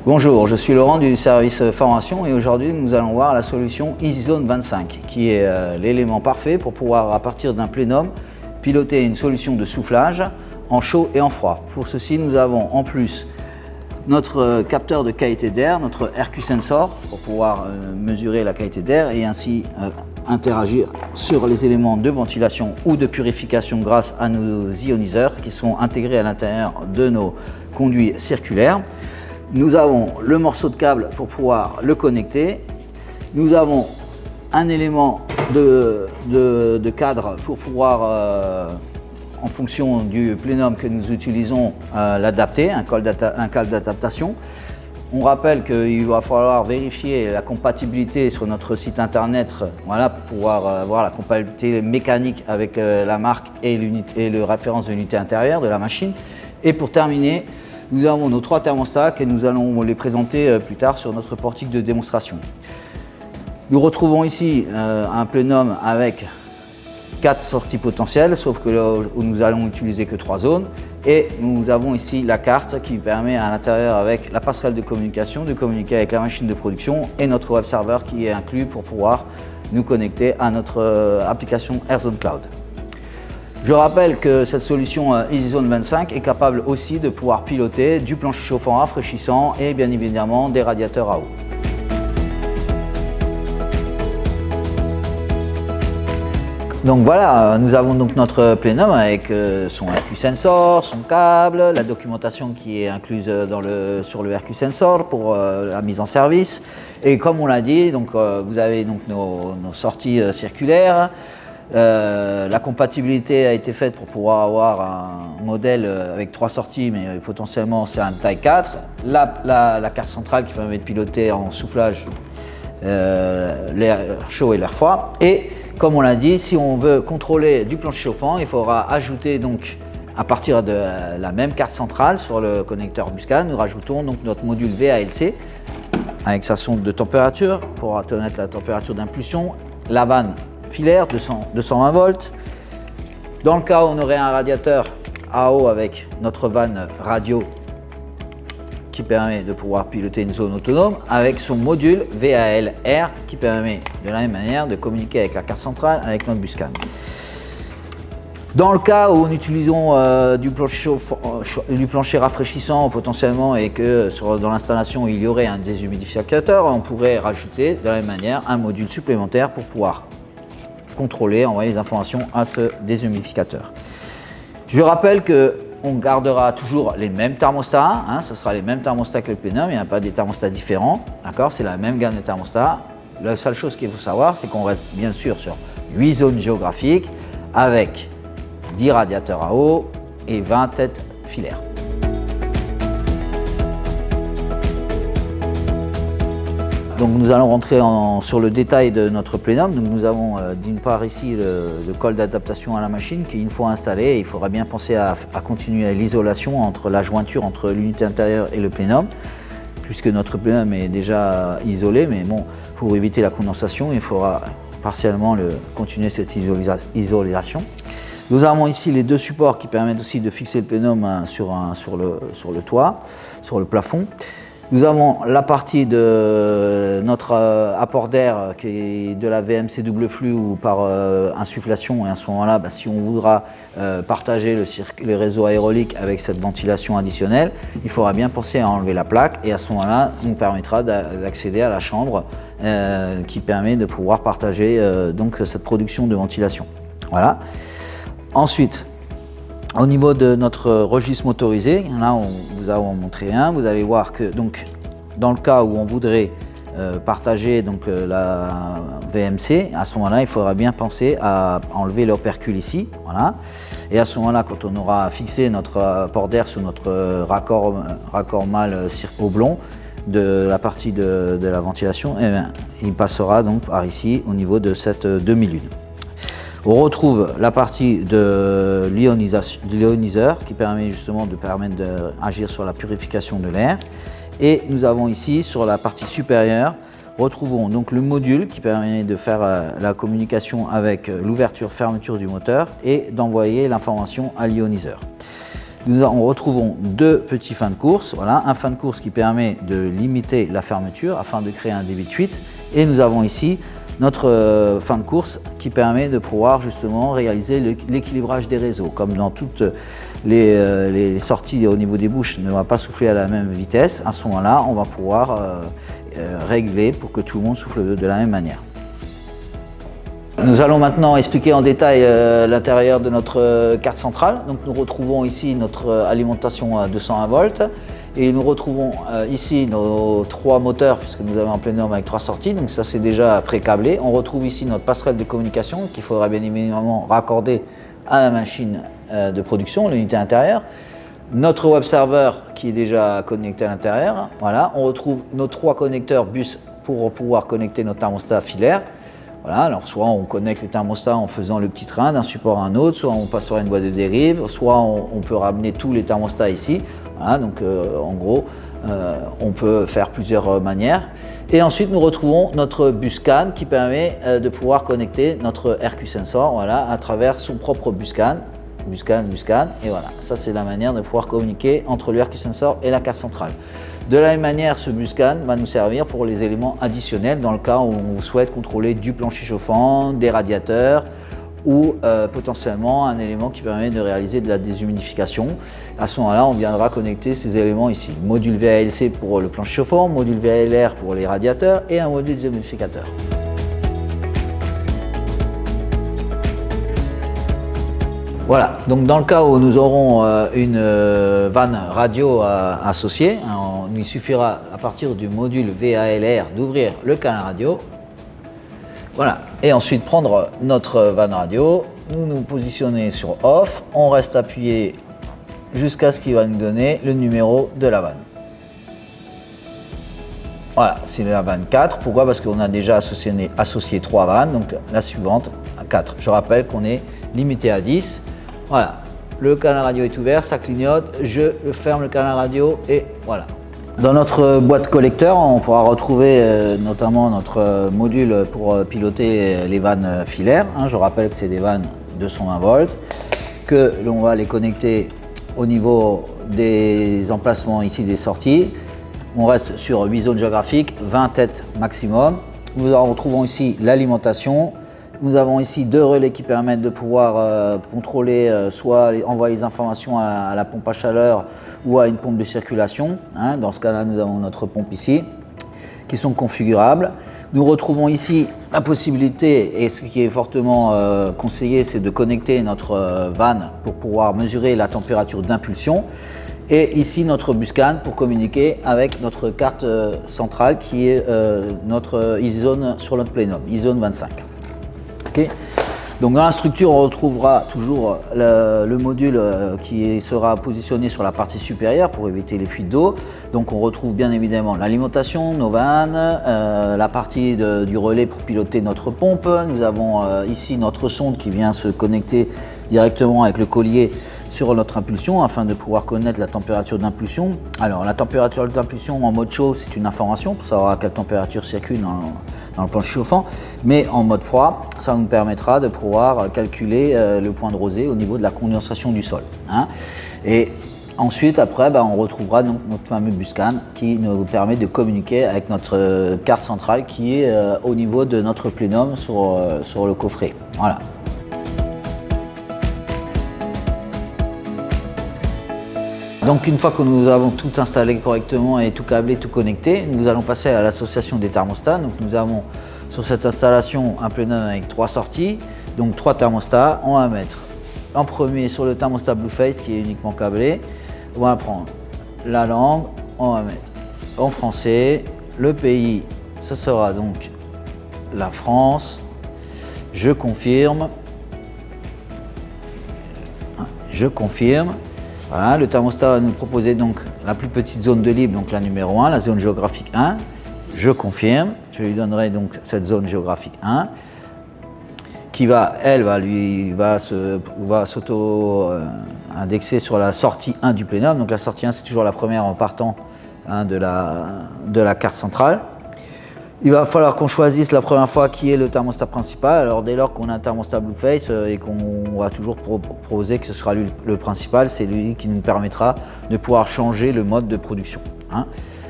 Bonjour, je suis Laurent du service formation et aujourd'hui nous allons voir la solution EasyZone 25 qui est l'élément parfait pour pouvoir à partir d'un plénum piloter une solution de soufflage en chaud et en froid. Pour ceci nous avons en plus notre capteur de qualité d'air, notre RQ Sensor pour pouvoir mesurer la qualité d'air et ainsi interagir sur les éléments de ventilation ou de purification grâce à nos ioniseurs qui sont intégrés à l'intérieur de nos conduits circulaires. Nous avons le morceau de câble pour pouvoir le connecter. Nous avons un élément de cadre pour pouvoir, en fonction du plénum que nous utilisons, l'adapter, un câble d'adaptation. On rappelle qu'il va falloir vérifier la compatibilité sur notre site internet, voilà, pour pouvoir voir la compatibilité mécanique avec la marque et le référence de l'unité intérieure de la machine. Et pour terminer, nous avons nos 3 thermostats et nous allons les présenter plus tard sur notre portique de démonstration. Nous retrouvons ici un plénum avec 4 sorties potentielles, sauf que là, nous allons utiliser que 3 zones. Et nous avons ici la carte qui permet à l'intérieur, avec la passerelle de communication, de communiquer avec la machine de production et notre web server qui est inclus pour pouvoir nous connecter à notre application AirZone Cloud. Je rappelle que cette solution EasyZone 25 est capable aussi de pouvoir piloter du plancher chauffant rafraîchissant et bien évidemment des radiateurs à eau. Donc voilà, nous avons donc notre plénum avec son RQ Sensor, son câble, la documentation qui est incluse sur le RQ Sensor pour la mise en service. Et comme on l'a dit, donc, vous avez donc nos sorties circulaires. La compatibilité a été faite pour pouvoir avoir un modèle avec 3 sorties, mais potentiellement c'est un taille 4. La carte centrale qui permet de piloter en soufflage l'air chaud et l'air froid. Et comme on l'a dit, si on veut contrôler du plancher chauffant, il faudra ajouter donc à partir de la même carte centrale sur le connecteur Buscan, nous rajoutons donc notre module VALC avec sa sonde de température pour connaître la température d'impulsion, la vanne filaire de 220 volts. Dans le cas où on aurait un radiateur à eau avec notre vanne radio qui permet de pouvoir piloter une zone autonome avec son module VAL-R qui permet de la même manière de communiquer avec la carte centrale avec notre Buscan. Dans le cas où nous utilisons du plancher rafraîchissant potentiellement et que dans l'installation il y aurait un déshumidificateur, on pourrait rajouter de la même manière un module supplémentaire pour pouvoir contrôler, envoyer les informations à ce déshumidificateur. Je rappelle qu'on gardera toujours les mêmes thermostats, ce sera les mêmes thermostats que le plénum, il n'y a pas des thermostats différents, d'accord, c'est la même gamme de thermostats. La seule chose qu'il faut savoir, c'est qu'on reste bien sûr sur 8 zones géographiques avec 10 radiateurs à eau et 20 têtes filaires. Donc nous allons rentrer sur le détail de notre plénum. Donc nous avons d'une part ici le col d'adaptation à la machine qui, une fois installé, il faudra bien penser à continuer l'isolation entre la jointure entre l'unité intérieure et le plénum, puisque notre plénum est déjà isolé, mais bon, pour éviter la condensation, il faudra partiellement continuer cette isolation. Nous avons ici les 2 supports qui permettent aussi de fixer le plénum sur le toit, sur le plafond. Nous avons la partie de notre apport d'air qui est de la VMC double flux ou par insufflation, et à ce moment-là, si on voudra partager le réseau aérolique avec cette ventilation additionnelle, il faudra bien penser à enlever la plaque et à ce moment-là, ça nous permettra d'accéder à la chambre qui permet de pouvoir partager donc cette production de ventilation. Voilà. Ensuite, au niveau de notre registre motorisé, là on vous a montré un, vous allez voir que donc, dans le cas où on voudrait partager donc, la VMC, à ce moment-là il faudra bien penser à enlever l'opercule ici, voilà. Et à ce moment-là, quand on aura fixé notre port d'air sur notre raccord mâle oblong de la partie de la ventilation, eh bien, il passera donc par ici au niveau de cette demi-lune. On retrouve la partie de l'ioniseur qui permet justement d'agir sur la purification de l'air. Et nous avons ici sur la partie supérieure, retrouvons donc le module qui permet de faire la communication avec l'ouverture-fermeture du moteur et d'envoyer l'information à l'ioniseur. Nous retrouvons deux petits fins de course. Voilà, un fin de course qui permet de limiter la fermeture afin de créer un débit de fuite. Et nous avons ici notre fin de course qui permet de pouvoir justement réaliser l'équilibrage des réseaux. Comme dans toutes les sorties au niveau des bouches ne va pas souffler à la même vitesse, à ce moment-là, on va pouvoir régler pour que tout le monde souffle de la même manière. Nous allons maintenant expliquer en détail l'intérieur de notre carte centrale. Donc nous retrouvons ici notre alimentation à 220 volts et nous retrouvons ici nos trois moteurs puisque nous avons un plénum avec trois sorties, donc ça c'est déjà pré-câblé. On retrouve ici notre passerelle de communication qu'il faudra bien évidemment raccorder à la machine de production, l'unité intérieure. Notre web server qui est déjà connecté à l'intérieur. Voilà, on retrouve nos trois connecteurs bus pour pouvoir connecter nos thermostats filaires. Voilà, alors soit on connecte les thermostats en faisant le petit train d'un support à un autre, soit on passe par une boîte de dérive, soit on peut ramener tous les thermostats ici. Voilà, donc en gros, on peut faire plusieurs manières. Et ensuite, nous retrouvons notre bus CAN qui permet de pouvoir connecter notre RQ Sensor, voilà, à travers son propre bus CAN. Bus CAN, et voilà, ça c'est la manière de pouvoir communiquer entre le RQ Sensor et la carte centrale. De la même manière, ce bus CAN va nous servir pour les éléments additionnels dans le cas où on souhaite contrôler du plancher chauffant, des radiateurs ou potentiellement un élément qui permet de réaliser de la déshumidification. À ce moment-là, on viendra connecter ces éléments ici. Module VALC pour le plancher chauffant, module VALR pour les radiateurs et un module déshumidificateur. Voilà, donc dans le cas où nous aurons une vanne radio associée, il suffira à partir du module VALR d'ouvrir le canal radio. Voilà, et ensuite prendre notre vanne radio, nous positionner sur off, on reste appuyé jusqu'à ce qu'il va nous donner le numéro de la vanne. Voilà, c'est la vanne 4. Pourquoi? Parce qu'on a déjà associé 3 vannes, donc la suivante, 4. Je rappelle qu'on est limité à 10. Voilà, le canal radio est ouvert, ça clignote, je ferme le canal radio et voilà. Dans notre boîte collecteur, on pourra retrouver notamment notre module pour piloter les vannes filaires. Je rappelle que c'est des vannes 220 volts, que l'on va les connecter au niveau des emplacements ici des sorties. On reste sur 8 zones géographiques, 20 têtes maximum. Nous retrouvons ici l'alimentation. Nous avons ici 2 relais qui permettent de pouvoir contrôler, soit envoyer les informations à la pompe à chaleur ou à une pompe de circulation. Dans ce cas-là, nous avons notre pompe ici, qui sont configurables. Nous retrouvons ici la possibilité, et ce qui est fortement conseillé, c'est de connecter notre vanne pour pouvoir mesurer la température d'impulsion. Et ici notre bus CAN pour communiquer avec notre carte centrale qui est notre e-zone sur notre plénum, e-zone 25. Okay. Donc dans la structure, on retrouvera toujours le module qui sera positionné sur la partie supérieure pour éviter les fuites d'eau. Donc on retrouve bien évidemment l'alimentation, nos vannes, la partie du relais pour piloter notre pompe. Nous avons ici notre sonde qui vient se connecter directement avec le collier sur notre impulsion afin de pouvoir connaître la température d'impulsion. Alors la température d'impulsion en mode chaud, c'est une information pour savoir à quelle température circule dans le plancher chauffant, mais en mode froid, ça nous permettra de pouvoir calculer le point de rosée au niveau de la condensation du sol. Et ensuite, après, on retrouvera donc notre fameux bus CAN qui nous permet de communiquer avec notre carte centrale qui est au niveau de notre plénum sur le coffret. Voilà. Donc une fois que nous avons tout installé correctement et tout câblé, tout connecté, nous allons passer à l'association des thermostats. Donc nous avons sur cette installation un plénum avec 3 sorties, donc 3 thermostats. On va mettre en premier sur le thermostat Blueface qui est uniquement câblé. On va prendre la langue, on va mettre en français, le pays, ce sera donc la France. Je confirme. Je confirme. Voilà, le thermostat va nous proposer donc la plus petite zone de libre, donc la numéro 1, la zone géographique 1. Je confirme, je lui donnerai donc cette zone géographique 1 qui va s'auto-indexer sur la sortie 1 du plénum. Donc la sortie 1, c'est toujours la première en partant de la carte centrale. Il va falloir qu'on choisisse la première fois qui est le thermostat principal. Alors dès lors qu'on a un thermostat Blueface et qu'on va toujours proposer que ce sera lui le principal, c'est lui qui nous permettra de pouvoir changer le mode de production. Hein.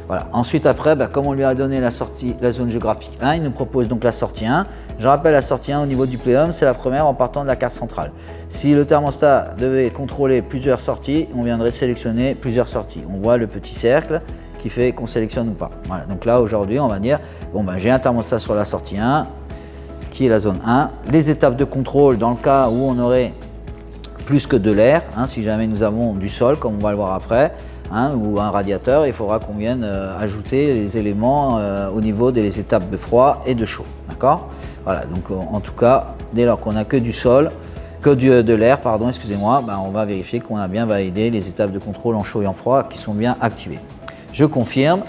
Voilà. Ensuite après, comme on lui a donné la zone géographique 1, il nous propose donc la sortie 1. Je rappelle la sortie 1 au niveau du plénum, c'est la première en partant de la carte centrale. Si le thermostat devait contrôler plusieurs sorties, on viendrait sélectionner plusieurs sorties. On voit le petit cercle qui fait qu'on sélectionne ou pas. Voilà. Donc là aujourd'hui on va dire, j'ai un thermostat sur la sortie 1, qui est la zone 1. Les étapes de contrôle dans le cas où on aurait plus que de l'air, hein, si jamais nous avons du sol, comme on va le voir après, hein, ou un radiateur, il faudra qu'on vienne ajouter les éléments au niveau des étapes de froid et de chaud. D'accord ? Voilà, donc en tout cas, dès lors qu'on n'a que du sol, de l'air, pardon, excusez-moi, on va vérifier qu'on a bien validé les étapes de contrôle en chaud et en froid qui sont bien activées. Je confirme.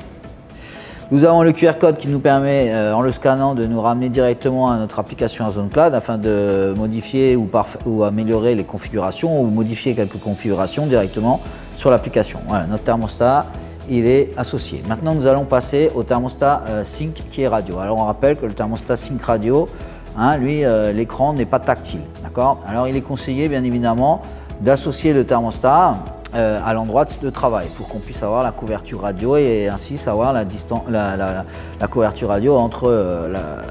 Nous avons le QR code qui nous permet, en le scannant, de nous ramener directement à notre application Amazon Cloud afin de modifier ou améliorer les configurations ou modifier quelques configurations directement sur l'application. Voilà, notre thermostat, il est associé. Maintenant, nous allons passer au thermostat Sync qui est radio. Alors, on rappelle que le thermostat Sync radio, hein, lui, l'écran n'est pas tactile. D'accord ? Alors, il est conseillé, bien évidemment, d'associer le thermostat à l'endroit de travail pour qu'on puisse avoir la couverture radio et ainsi savoir la couverture radio entre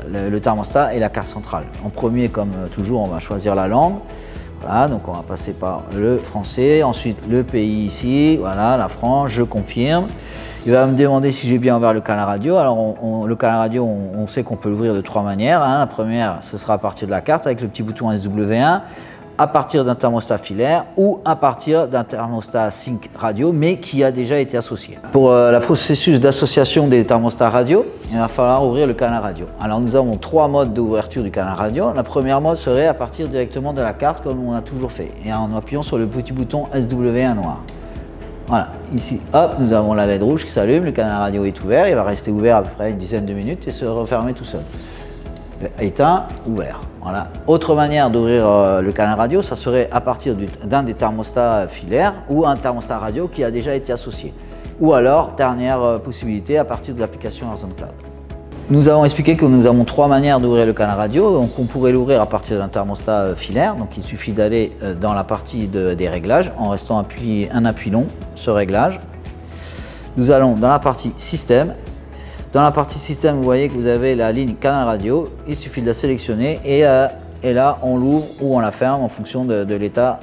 le thermostat et la carte centrale. En premier, comme toujours, on va choisir la langue. Voilà, donc on va passer par le français, ensuite le pays ici, voilà, la France, je confirme. Il va me demander si j'ai bien ouvert le canal radio. Alors le canal radio, on sait qu'on peut l'ouvrir de trois manières. Hein. La première, ce sera à partir de la carte avec le petit bouton SW1. À partir d'un thermostat filaire ou à partir d'un thermostat Sync radio, mais qui a déjà été associé. Pour le processus d'association des thermostats radio, il va falloir ouvrir le canal radio. Alors nous avons trois modes d'ouverture du canal radio. La première mode serait à partir directement de la carte comme on a toujours fait et en appuyant sur le petit bouton SW1 noir. Voilà, ici, hop, nous avons la LED rouge qui s'allume, le canal radio est ouvert, il va rester ouvert à peu près une dizaine de minutes et se refermer tout seul. Éteint, ouvert. Voilà. Autre manière d'ouvrir le canal radio, ça serait à partir d'un des thermostats filaires ou un thermostat radio qui a déjà été associé. Ou alors, dernière possibilité, à partir de l'application Amazon Cloud. Nous avons expliqué que nous avons trois manières d'ouvrir le canal radio. Donc, on pourrait l'ouvrir à partir d'un thermostat filaire. Donc, il suffit d'aller dans la partie des réglages en restant un appui long sur réglage. Nous allons dans la partie système. Dans la partie système, vous voyez que vous avez la ligne canal radio. Il suffit de la sélectionner et là, on l'ouvre ou on la ferme en fonction de l'état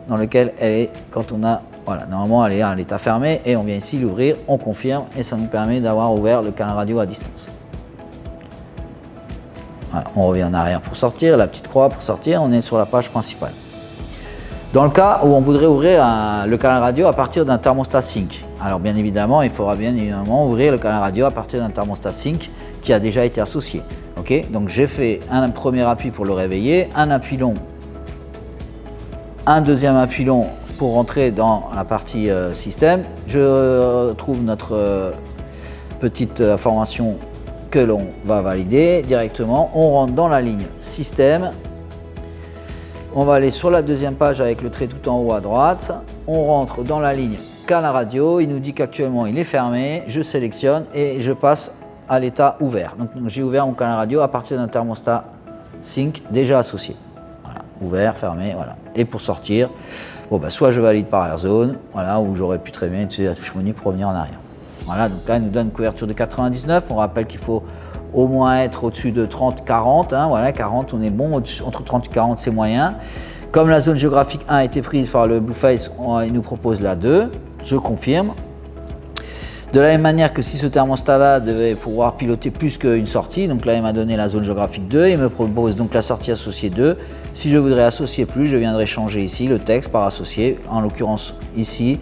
dans lequel elle est. Quand on a, voilà, normalement, elle est à l'état fermé et on vient ici l'ouvrir, on confirme et ça nous permet d'avoir ouvert le canal radio à distance. Voilà, on revient en arrière pour sortir, la petite croix pour sortir, on est sur la page principale. Dans le cas où on voudrait ouvrir le canal radio à partir d'un thermostat Sync, alors bien évidemment, il faudra bien évidemment ouvrir le canal radio à partir d'un thermostat Sync qui a déjà été associé. Okay, donc j'ai fait un premier appui pour le réveiller, un appui long, un deuxième appui long pour rentrer dans la partie système. Je trouve notre petite information que l'on va valider directement. On rentre dans la ligne système. On va aller sur la deuxième page avec le trait tout en haut à droite. On rentre dans la ligne canal radio. Il nous dit qu'actuellement il est fermé. Je sélectionne et je passe à l'état ouvert. Donc j'ai ouvert mon canal radio à partir d'un thermostat Sync déjà associé. Voilà, ouvert, fermé, voilà. Et pour sortir, soit je valide par AirZone, voilà, ou j'aurais pu très bien utiliser la touche menu pour revenir en arrière. Voilà, donc là il nous donne une couverture de 99. On rappelle qu'il faut au moins être au-dessus de 30-40, hein, voilà, 40 on est bon, entre 30 et 40 c'est moyen. Comme la zone géographique 1 a été prise par le Blueface, il nous propose la 2, je confirme. De la même manière que si ce thermostat-là devait pouvoir piloter plus qu'une sortie, donc là il m'a donné la zone géographique 2, il me propose donc la sortie associée 2. Si je voudrais associer plus, je viendrai changer ici le texte par associé, en l'occurrence ici,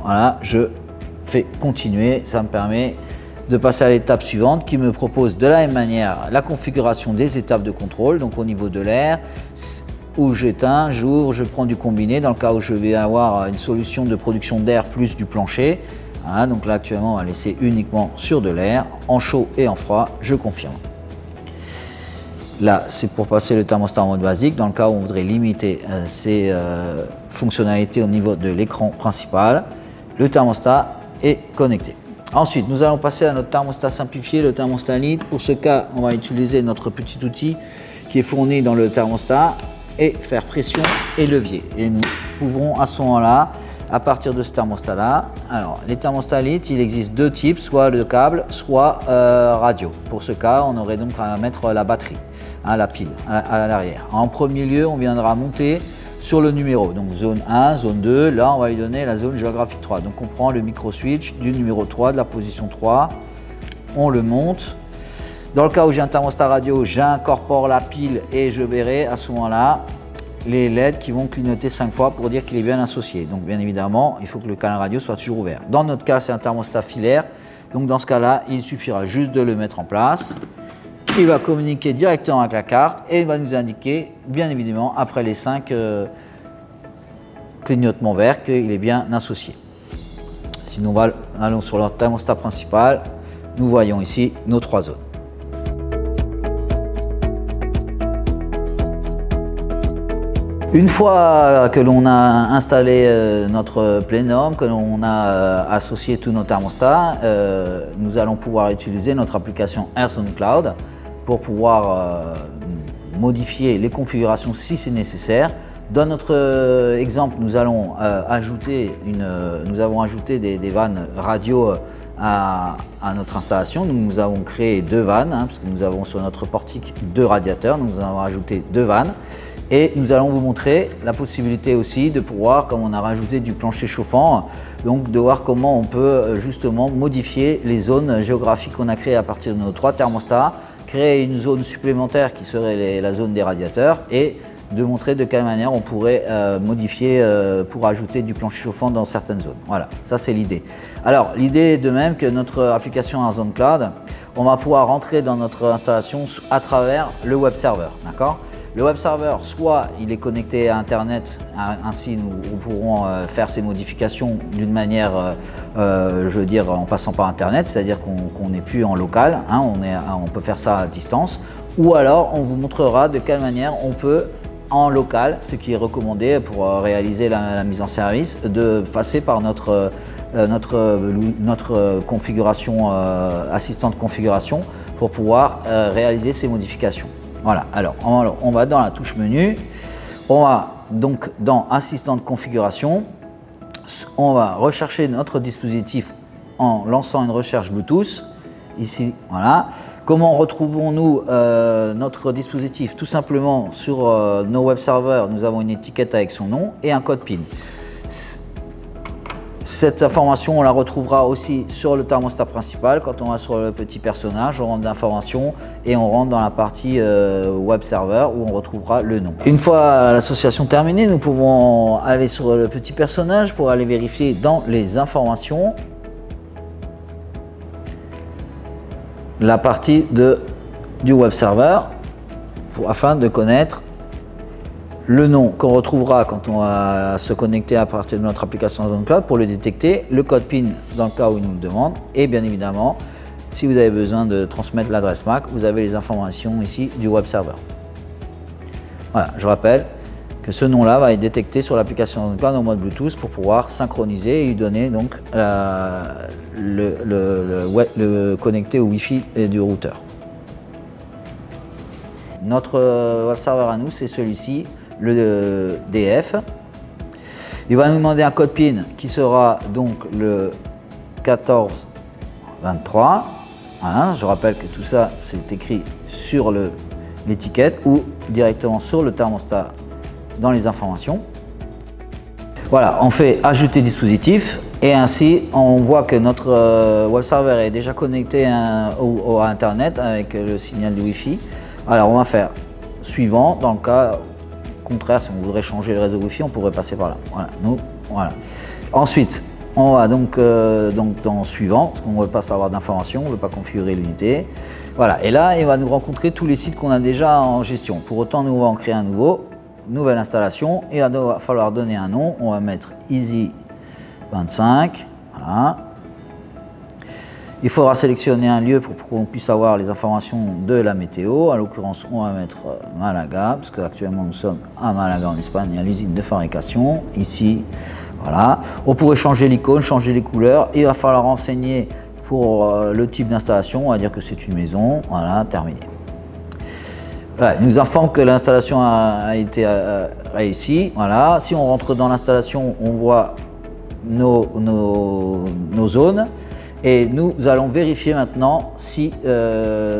voilà, je fais continuer, ça me permet de passer à l'étape suivante qui me propose de la même manière la configuration des étapes de contrôle, donc au niveau de l'air, où j'éteins, j'ouvre, je prends du combiné dans le cas où je vais avoir une solution de production d'air plus du plancher. Voilà, donc là actuellement on va laisser uniquement sur de l'air, en chaud et en froid, je confirme. Là c'est pour passer le thermostat en mode basique, dans le cas où on voudrait limiter ces fonctionnalités au niveau de l'écran principal, le thermostat est connecté. Ensuite, nous allons passer à notre thermostat simplifié, le thermostat litre. Pour ce cas, on va utiliser notre petit outil qui est fourni dans le thermostat et faire pression et levier. Et nous pouvons à ce moment-là, à partir de ce thermostat-là, alors les thermostats litres, il existe deux types, soit le câble, soit radio. Pour ce cas, on aurait donc à mettre la batterie, hein, la pile à l'arrière. En premier lieu, on viendra monter sur le numéro, donc zone 1, zone 2, là on va lui donner la zone géographique 3. Donc on prend le micro switch du numéro 3, de la position 3, on le monte. Dans le cas où j'ai un thermostat radio, j'incorpore la pile et je verrai à ce moment-là les LED qui vont clignoter 5 fois pour dire qu'il est bien associé. Donc bien évidemment, il faut que le canal radio soit toujours ouvert. Dans notre cas, c'est un thermostat filaire, donc dans ce cas-là, il suffira juste de le mettre en place. Il va communiquer directement avec la carte et il va nous indiquer, bien évidemment, après les 5 clignotements verts, qu'il est bien associé. Si nous allons sur le thermostat principal, nous voyons ici nos 3 zones. Une fois que l'on a installé notre plénum, que l'on a associé tous nos thermostats, nous allons pouvoir utiliser notre application AirZone Cloud pour pouvoir modifier les configurations si c'est nécessaire. Dans notre exemple, nous avons ajouté des vannes radio à notre installation. Nous avons créé 2 vannes, hein, parce que nous avons sur notre portique 2 radiateurs, nous avons ajouté 2 vannes. Et nous allons vous montrer la possibilité aussi de pouvoir, comme on a rajouté du plancher chauffant, donc de voir comment on peut justement modifier les zones géographiques qu'on a créées à partir de nos 3 thermostats, créer une zone supplémentaire qui serait la zone des radiateurs et de montrer de quelle manière on pourrait modifier pour ajouter du plancher chauffant dans certaines zones. Voilà, ça c'est l'idée. Alors l'idée est de même que notre application AirZone Cloud, on va pouvoir rentrer dans notre installation à travers le web server, d'accord ? Le web server, soit il est connecté à Internet, ainsi nous pourrons faire ces modifications d'une manière, je veux dire, en passant par Internet, c'est-à-dire qu'on n'est plus en local, hein, on peut faire ça à distance, ou alors on vous montrera de quelle manière on peut, en local, ce qui est recommandé pour réaliser la mise en service, de passer par notre configuration, assistant de configuration, pour pouvoir réaliser ces modifications. Voilà, alors on va dans la touche menu, on va donc dans assistant de configuration, on va rechercher notre dispositif en lançant une recherche Bluetooth, ici, voilà. Comment retrouvons-nous notre dispositif? Tout simplement sur nos web serveurs, nous avons une étiquette avec son nom et un code PIN. Cette information, on la retrouvera aussi sur le thermostat principal. Quand on va sur le petit personnage, on rentre d'informations et on rentre dans la partie web server où on retrouvera le nom. Une fois l'association terminée, nous pouvons aller sur le petit personnage pour aller vérifier dans les informations la partie du web server afin de connaître le nom qu'on retrouvera quand on va se connecter à partir de notre application AirZone Cloud pour le détecter, le code PIN dans le cas où il nous le demande, et bien évidemment, si vous avez besoin de transmettre l'adresse MAC, vous avez les informations ici du web server. Voilà, je rappelle que ce nom-là va être détecté sur l'application AirZone Cloud en mode Bluetooth pour pouvoir synchroniser et lui donner donc le connecté au Wi-Fi du routeur. Notre web server à nous, c'est celui-ci, le DF. Il va nous demander un code PIN qui sera donc le 1423. Voilà, je rappelle que tout ça c'est écrit sur l'étiquette ou directement sur le thermostat dans les informations. Voilà, on fait ajouter dispositif et ainsi on voit que notre web server est déjà connecté à Internet avec le signal du Wi-Fi. Alors on va faire suivant, dans le cas contraire, si on voudrait changer le réseau Wi-Fi, on pourrait passer par là. Voilà, voilà. Ensuite, on va donc dans suivant, parce qu'on ne veut pas savoir d'informations, on ne veut pas configurer l'unité. Voilà, et là, il va nous rencontrer tous les sites qu'on a déjà en gestion. Pour autant, nous allons en créer un nouvelle installation, et il va falloir donner un nom. On va mettre Easy25, voilà. Il faudra sélectionner un lieu pour qu'on puisse avoir les informations de la météo. En l'occurrence, on va mettre Malaga, parce qu'actuellement nous sommes à Malaga en Espagne, à l'usine de fabrication. Ici, voilà. On pourrait changer l'icône, changer les couleurs. Il va falloir renseigner Pour le type d'installation, on va dire que c'est une maison. Voilà, terminé. Voilà, il nous informe que l'installation a été réussie. Voilà. Si on rentre dans l'installation, on voit nos zones. Et nous allons vérifier maintenant si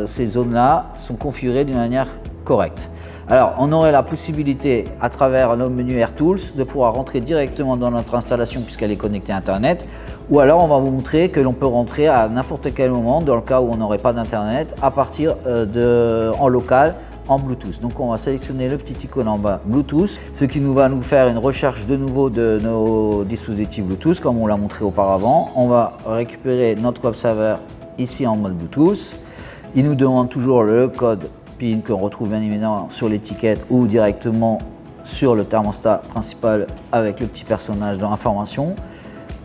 ces zones-là sont configurées d'une manière correcte. Alors, on aurait la possibilité, à travers le menu AirTools, de pouvoir rentrer directement dans notre installation puisqu'elle est connectée à Internet. Ou alors, on va vous montrer que l'on peut rentrer à n'importe quel moment, dans le cas où on n'aurait pas d'Internet, à partir en local, en Bluetooth. Donc, on va sélectionner le petit icône en bas Bluetooth, ce qui va nous faire une recherche de nouveau de nos dispositifs Bluetooth, comme on l'a montré auparavant. On va récupérer notre web server ici en mode Bluetooth. Il nous demande toujours le code PIN qu'on retrouve bien évidemment sur l'étiquette ou directement sur le thermostat principal avec le petit personnage dans l'information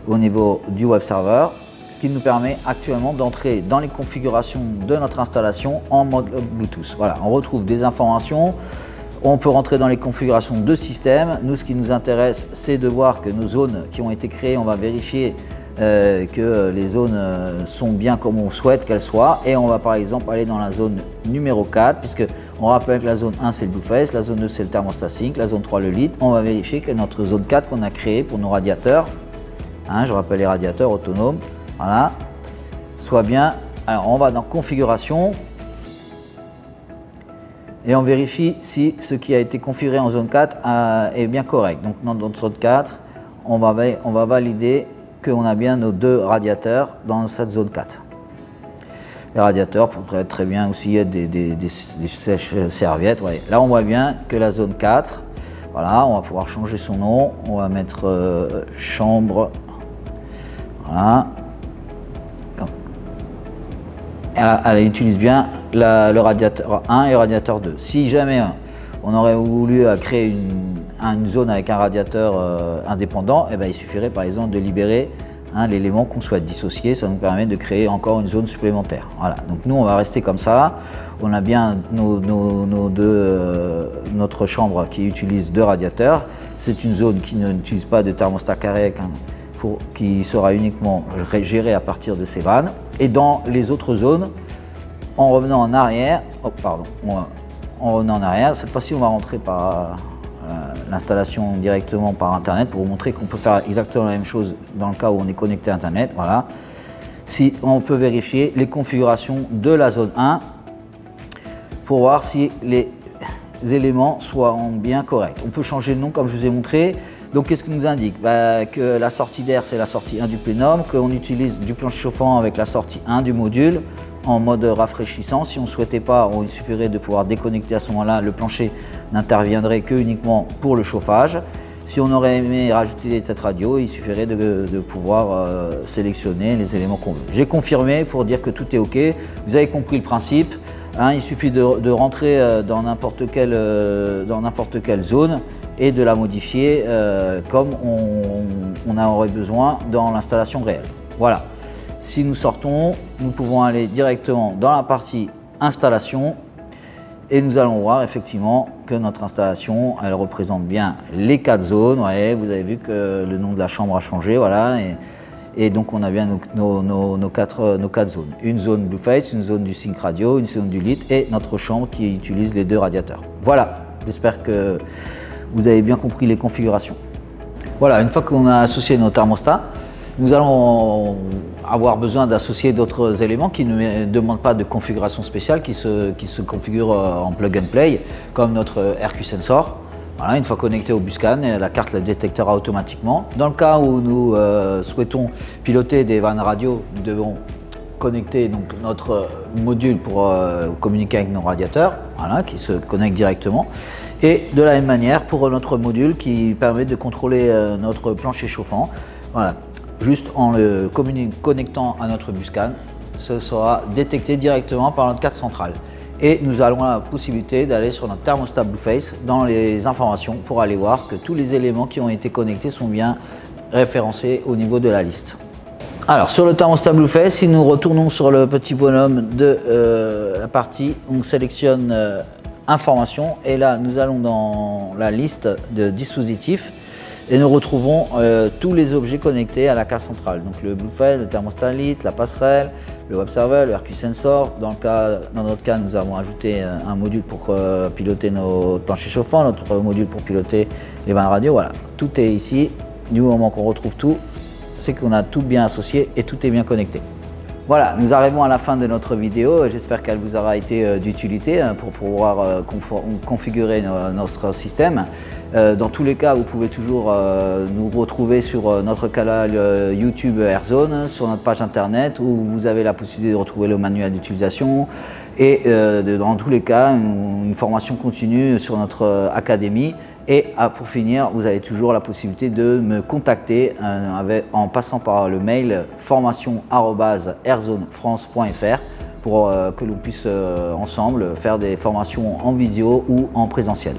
au niveau du web server, ce qui nous permet actuellement d'entrer dans les configurations de notre installation en mode Bluetooth. Voilà, on retrouve des informations, on peut rentrer dans les configurations de système. Nous, ce qui nous intéresse, c'est de voir que nos zones qui ont été créées, on va vérifier que les zones sont bien comme on souhaite qu'elles soient, et on va par exemple aller dans la zone numéro 4, puisque on rappelle que la zone 1 c'est le Blueface, la zone 2 c'est le thermostat sync, la zone 3 le lit. On va vérifier que notre zone 4 qu'on a créée pour nos radiateurs, je rappelle les radiateurs autonomes, voilà, soit bien. Alors on va dans configuration et on vérifie si ce qui a été configuré en zone 4 est bien correct. Donc dans notre zone 4, on va valider qu'on a bien nos deux radiateurs dans cette zone 4. Les radiateurs pourraient très bien aussi être des sèches-serviettes. Ouais. Là, on voit bien que la zone 4, voilà, on va pouvoir changer son nom. On va mettre chambre. Voilà. Elle utilise bien le radiateur 1 et le radiateur 2. Si jamais on aurait voulu créer une zone avec un radiateur indépendant, eh bien, il suffirait par exemple de libérer l'élément qu'on souhaite dissocier. Ça nous permet de créer encore une zone supplémentaire. Voilà. Donc nous, on va rester comme ça. On a bien notre chambre qui utilise deux radiateurs. C'est une zone qui n'utilise pas de thermostat carré, qui sera uniquement gérée à partir de ces vannes. Et dans les autres zones, en revenant en arrière, en revenant en arrière, cette fois-ci on va rentrer par l'installation directement par Internet pour vous montrer qu'on peut faire exactement la même chose dans le cas où on est connecté à Internet. Voilà. Si on peut vérifier les configurations de la zone 1 pour voir si les éléments soient bien corrects. On peut changer le nom comme je vous ai montré. Donc qu'est-ce que nous indique? Que la sortie d'air c'est la sortie 1 du plénum, qu'on utilise du plancher chauffant avec la sortie 1 du module en mode rafraîchissant. Si on ne souhaitait pas, il suffirait de pouvoir déconnecter à ce moment-là. Le plancher n'interviendrait que uniquement pour le chauffage. Si on aurait aimé rajouter des têtes radio, il suffirait de pouvoir sélectionner les éléments qu'on veut. J'ai confirmé pour dire que tout est OK. Vous avez compris le principe. Il suffit de rentrer dans n'importe quelle zone et de la modifier comme on en aurait besoin dans l'installation réelle. Voilà. Si nous sortons, nous pouvons aller directement dans la partie installation et nous allons voir effectivement que notre installation, elle représente bien les 4 zones. Ouais, vous avez vu que le nom de la chambre a changé, voilà, et donc on a bien nos quatre zones. Une zone Blueface, une zone du sync radio, une zone du lit et notre chambre qui utilise les deux radiateurs. Voilà, j'espère que vous avez bien compris les configurations. Voilà, une fois qu'on a associé nos thermostats, nous allons avoir besoin d'associer d'autres éléments qui ne demandent pas de configuration spéciale, qui se configurent en plug and play, comme notre RQ Sensor. Voilà, une fois connecté au Buscan, la carte le détectera automatiquement. Dans le cas où nous souhaitons piloter des vannes radio, nous devons connecter donc notre module pour communiquer avec nos radiateurs, voilà, qui se connectent directement. Et de la même manière pour notre module qui permet de contrôler notre plancher chauffant. Voilà. Juste en le connectant à notre Buscan, ce sera détecté directement par notre carte centrale. Et nous avons la possibilité d'aller sur notre thermostat Blueface dans les informations pour aller voir que tous les éléments qui ont été connectés sont bien référencés au niveau de la liste. Alors sur le thermostat Blueface, si nous retournons sur le petit bonhomme de la partie, on sélectionne informations et là nous allons dans la liste de dispositifs. et nous retrouverons tous les objets connectés à la carte centrale. Donc le Bluefed, le thermostat Lite, la passerelle, le web server, le RQ Sensor. Dans notre cas, nous avons ajouté un module pour piloter nos planchers chauffants, notre module pour piloter les vannes radio. Voilà, tout est ici. Du moment qu'on retrouve tout, c'est qu'on a tout bien associé et tout est bien connecté. Voilà, nous arrivons à la fin de notre vidéo. J'espère qu'elle vous aura été d'utilité pour pouvoir configurer notre système. Dans tous les cas, vous pouvez toujours nous retrouver sur notre canal YouTube Airzone, sur notre page internet où vous avez la possibilité de retrouver le manuel d'utilisation et dans tous les cas, une formation continue sur notre académie. Et pour finir, vous avez toujours la possibilité de me contacter en passant par le mail formation@airzonefrance.fr pour que l'on puisse ensemble faire des formations en visio ou en présentiel.